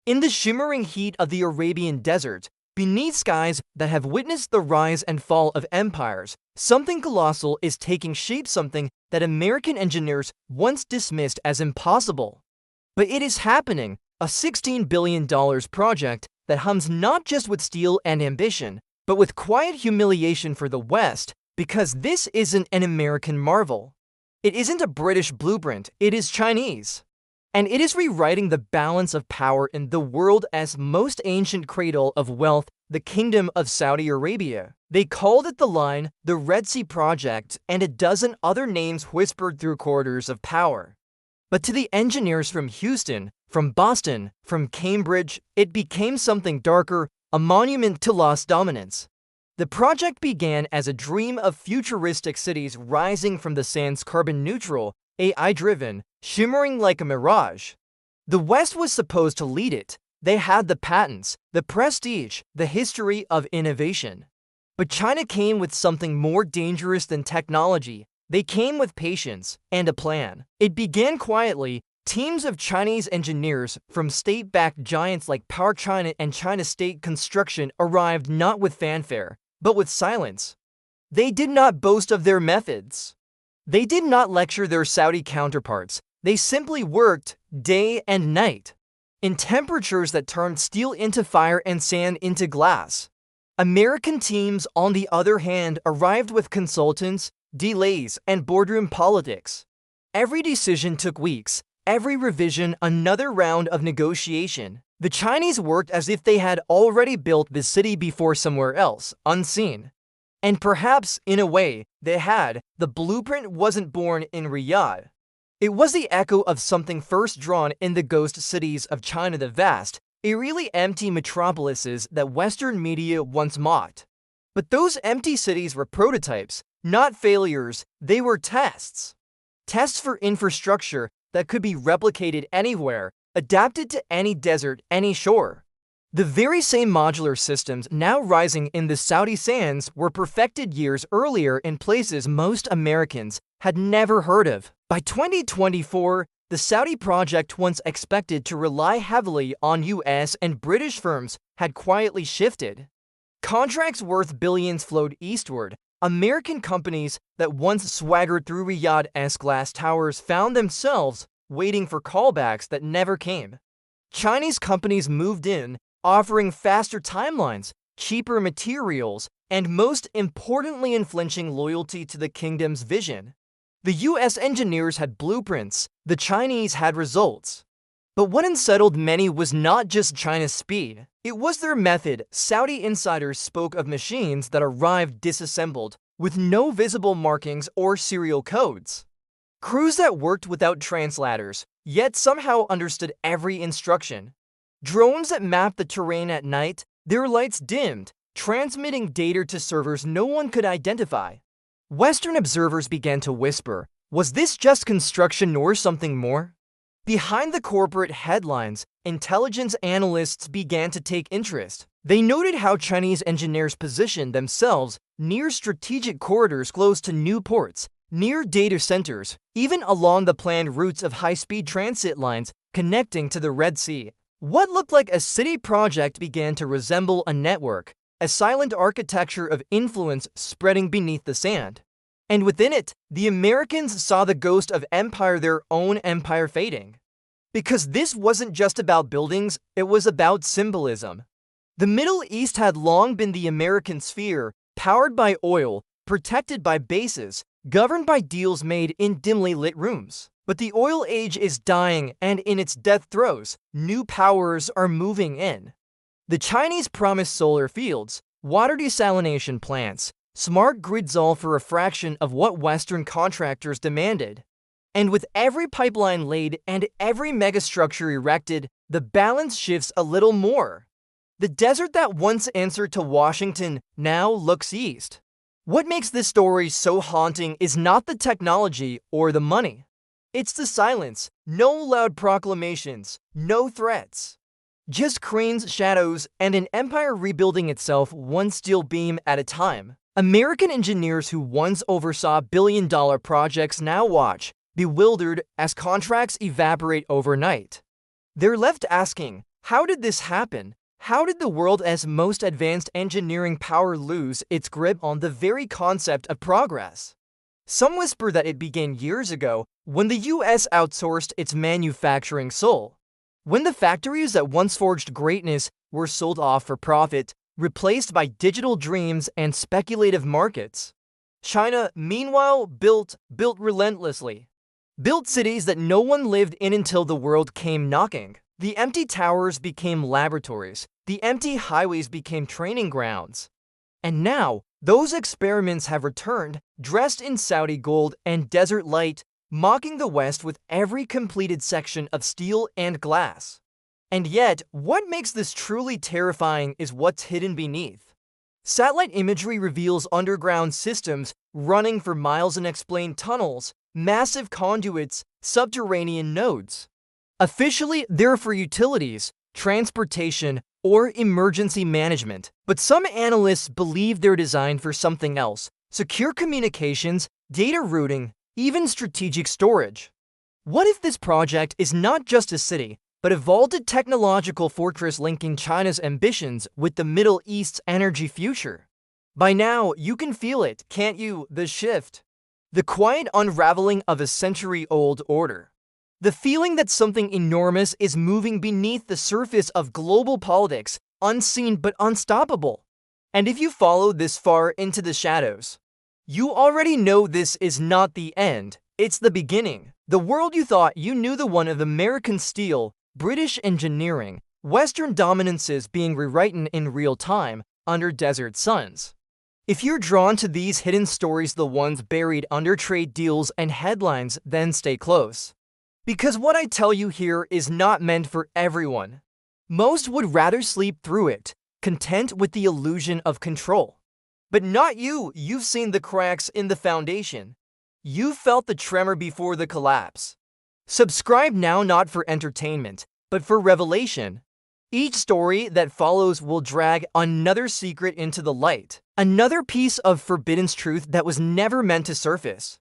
In the shimmering heat of the Arabian desert, beneath skies that have witnessed the rise and fall of empires, something colossal is taking shape, something that American engineers once dismissed as impossible. But it is happening, a $16 billion project that hums not just with steel and ambition, but with quiet humiliation for the West, because this isn't an American marvel. It isn't a British blueprint, it is Chinese. And it is rewriting the balance of power in the world's most ancient cradle of wealth, the Kingdom of Saudi Arabia. They called it the Line, the Red Sea Project, and a dozen other names whispered through corridors of power. But to the engineers from Houston, from Boston, from Cambridge, it became something darker, a monument to lost dominance. The project began as a dream of futuristic cities rising from the sands, carbon-neutral, AI-driven, shimmering like a mirage. The West was supposed to lead it. They had the patents, the prestige, the history of innovation. But China came with something more dangerous than technology. They came with patience and a plan. It began quietly. Teams of Chinese engineers from state-backed giants like Power China and China State Construction arrived not with fanfare, but with silence. They did not boast of their methods. They did not lecture their Saudi counterparts. They simply worked day and night in temperatures that turned steel into fire and sand into glass. American teams, on the other hand, arrived with consultants, delays, and boardroom politics. Every decision took weeks, every revision another round of negotiation. The Chinese worked as if they had already built the city before somewhere else, unseen. And perhaps, in a way, they had. The blueprint wasn't born in Riyadh. It was the echo of something first drawn in the ghost cities of China, the vast, eerily empty metropolises that Western media once mocked. But those empty cities were prototypes, not failures. They were tests. Tests for infrastructure that could be replicated anywhere, adapted to any desert, any shore. The very same modular systems now rising in the Saudi sands were perfected years earlier in places most Americans had never heard of. By 2024, the Saudi project, once expected to rely heavily on US and British firms, had quietly shifted. Contracts worth billions flowed eastward. American companies that once swaggered through Riyadh-esque glass towers found themselves waiting for callbacks that never came. Chinese companies moved in, offering faster timelines, cheaper materials, and most importantly, unflinching loyalty to the kingdom's vision. The US engineers had blueprints, the Chinese had results. But what unsettled many was not just China's speed, it was their method. Saudi insiders spoke of machines that arrived disassembled, with no visible markings or serial codes. Crews that worked without translators, yet somehow understood every instruction. Drones that mapped the terrain at night, their lights dimmed, transmitting data to servers no one could identify. Western observers began to whisper, was this just construction or something more? Behind the corporate headlines, intelligence analysts began to take interest. They noted how Chinese engineers positioned themselves near strategic corridors close to new ports, near data centers, even along the planned routes of high-speed transit lines connecting to the Red Sea. What looked like a city project began to resemble a network, a silent architecture of influence spreading beneath the sand. And within it, the Americans saw the ghost of empire, their own empire, fading. Because this wasn't just about buildings, it was about symbolism. The Middle East had long been the American sphere, powered by oil, protected by bases, governed by deals made in dimly lit rooms. But the oil age is dying, and in its death throes, new powers are moving in. The Chinese promised solar fields, water desalination plants, smart grids, all for a fraction of what Western contractors demanded. And with every pipeline laid and every megastructure erected, the balance shifts a little more. The desert that once answered to Washington now looks east. What makes this story so haunting is not the technology or the money. It's the silence, no loud proclamations, no threats. Just cranes, shadows, and an empire rebuilding itself one steel beam at a time. American engineers who once oversaw billion-dollar projects now watch, bewildered, as contracts evaporate overnight. They're left asking, How did this happen? How did the world's most advanced engineering power lose its grip on the very concept of progress? Some whisper that it began years ago when the US outsourced its manufacturing soul. When the factories that once forged greatness were sold off for profit, replaced by digital dreams and speculative markets. China, meanwhile, built relentlessly. Built cities that no one lived in until the world came knocking. The empty towers became laboratories. The empty highways became training grounds. And now, those experiments have returned, dressed in Saudi gold and desert light, mocking the West with every completed section of steel and glass. And yet, what makes this truly terrifying is what's hidden beneath. Satellite imagery reveals underground systems running for miles in unexplained tunnels, massive conduits, subterranean nodes. Officially, they're for utilities, transportation, or emergency management, but some analysts believe they're designed for something else: secure communications, data routing, even strategic storage. What if this project is not just a city, but a vaulted technological fortress linking China's ambitions with the Middle East's energy future? By now, you can feel it, can't you? The shift. The quiet unraveling of a century-old order. The feeling that something enormous is moving beneath the surface of global politics, unseen but unstoppable. And if you follow this far into the shadows, you already know this is not the end, it's the beginning. The world you thought you knew, the one of American steel, British engineering, Western dominances being rewritten in real time under desert suns. If you're drawn to these hidden stories, the ones buried under trade deals and headlines, then stay close. Because what I tell you here is not meant for everyone. Most would rather sleep through it, content with the illusion of control. But not you. You've seen the cracks in the foundation. You've felt the tremor before the collapse. Subscribe now, not for entertainment, but for revelation. Each story that follows will drag another secret into the light, another piece of forbidden truth that was never meant to surface.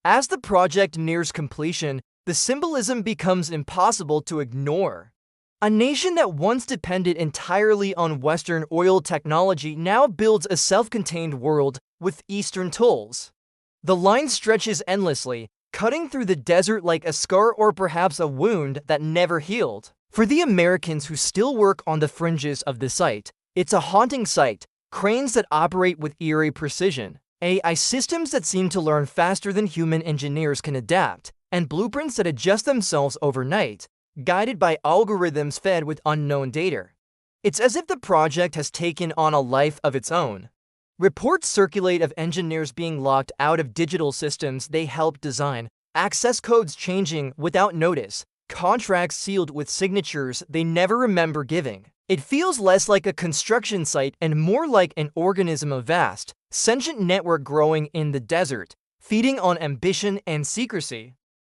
As the project nears completion, the symbolism becomes impossible to ignore. A nation that once depended entirely on Western oil technology now builds a self-contained world with Eastern tools. The line stretches endlessly, cutting through the desert like a scar or perhaps a wound that never healed. For the Americans who still work on the fringes of the site, it's a haunting sight: cranes that operate with eerie precision, AI systems that seem to learn faster than human engineers can adapt, and blueprints that adjust themselves overnight, guided by algorithms fed with unknown data. It's as if the project has taken on a life of its own. Reports circulate of engineers being locked out of digital systems they helped design, access codes changing without notice, contracts sealed with signatures they never remember giving. It feels less like a construction site and more like an organism, a vast, sentient network growing in the desert, feeding on ambition and secrecy.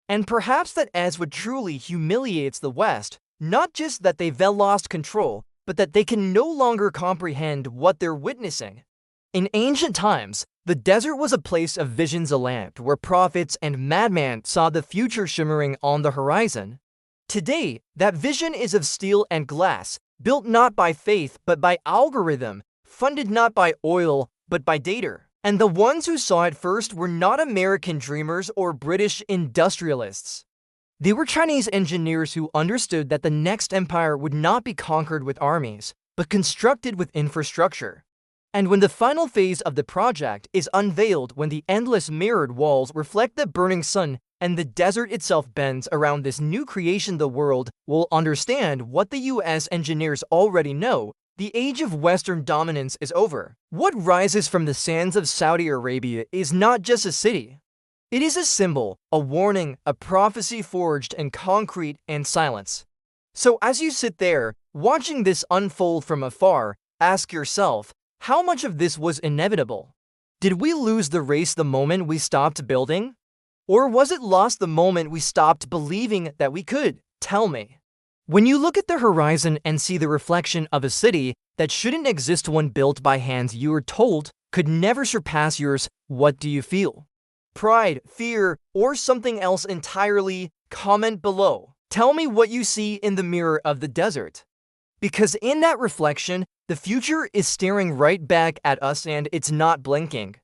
And perhaps that is what truly humiliates the West, not just that they've lost control, but that they can no longer comprehend what they're witnessing. In ancient times, the desert was a place of visions, a land where prophets and madmen saw the future shimmering on the horizon. Today, that vision is of steel and glass, built not by faith but by algorithm, funded not by oil but by data. And the ones who saw it first were not American dreamers or British industrialists. They were Chinese engineers who understood that the next empire would not be conquered with armies, but constructed with infrastructure. And when the final phase of the project is unveiled, when the endless mirrored walls reflect the burning sun and the desert itself bends around this new creation, the world will understand what the US engineers already know: the age of Western dominance is over. What rises from the sands of Saudi Arabia is not just a city. It is a symbol, a warning, a prophecy forged in concrete and silence. So as you sit there, watching this unfold from afar, ask yourself, how much of this was inevitable? Did we lose the race the moment we stopped building? Or was it lost the moment we stopped believing that we could? Tell me. When you look at the horizon and see the reflection of a city that shouldn't exist, one built by hands you were told could never surpass yours, what do you feel? Pride, fear, or something else entirely? Comment below. Tell me what you see in the mirror of the desert. Because in that reflection, the future is staring right back at us and it's not blinking.